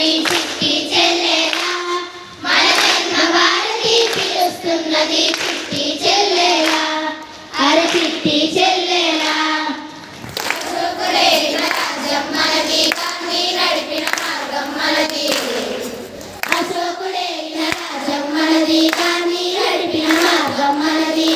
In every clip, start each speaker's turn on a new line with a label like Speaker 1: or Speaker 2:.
Speaker 1: పిలుస్తున్నది చిట్టి చెల్లెలా మన జన్మ భారతి పిలుస్తున్నది చిట్టి చెల్లెలా అరే చిట్టి చెల్లెలా అశోకుడేలిన రాజ్యం మనది గాంధీ నడిపిన మార్గం మనది అశోకుడేలిన రాజ్యం మనది గాంధీ నడిపిన మార్గం మనది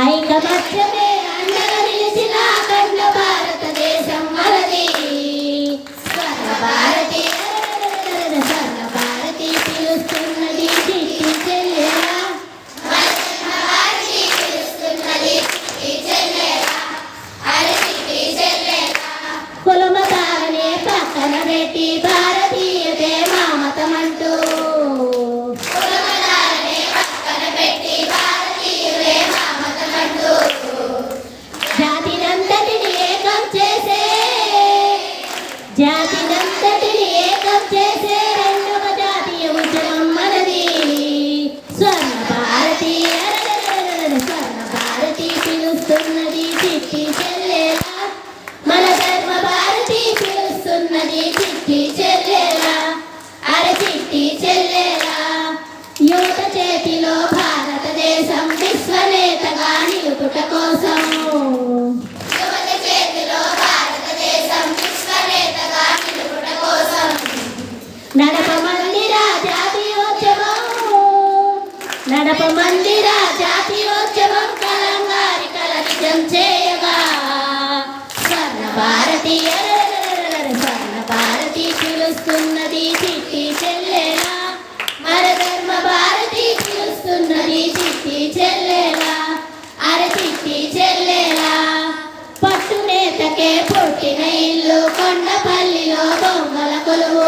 Speaker 1: ఐకమత్యమే అండగా నిలిచిన అఖండ భారతదేశం మనది స్వర్ణ భారతి స్వర్ణ భారతి పిలుస్తున్నది చిట్టి చెల్లెలా భారతి పిలుస్తున్నది చిట్టి చెల్లెలా అరే చిట్టి చెల్లెలా కులమతాలనే పక్కన పెట్టి భారతీయతే మా మతమంటూ జాతినంతటిని ఏకం చేసే రెండవ జాతీయ ఉద్యమం మనది స్వర్ణ భారతి స్వర్ణ భారతి పిలుస్తున్నది చిట్టి చెల్లెలా మన ధర్మ భారతి పిలుస్తున్నది చిట్టి చెల్లెలా అరే చిట్టి చెల్లెలా యువత చేతిలో భారతదేశం విశ్వనేతగా నిలుపుట కోసం నడపమందిరా జాతీయోద్యమం కలంగారి కల నిజం చేయగా స్వర్ణ భారతి స్వర్ణ భారతి పిలుస్తున్నది చిట్టి చెల్లెలా మన ధర్మ భారతి పిలుస్తున్నది చిట్టి చెల్లెలా అరే చిట్టి చెల్లెలా పట్టునేతకే పుట్టిన ఇల్లు కొండపల్లిలో బొమ్మల కొలువు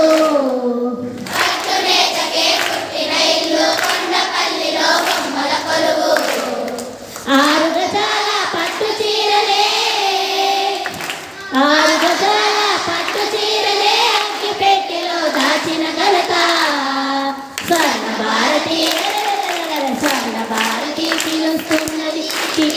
Speaker 1: ఆరు గజాల పట్టు చీరలే అగ్గి పెట్టెలో దాచిన ఘనత స్వర్ణ భారతి పిలుస్తున్నది చిట్టి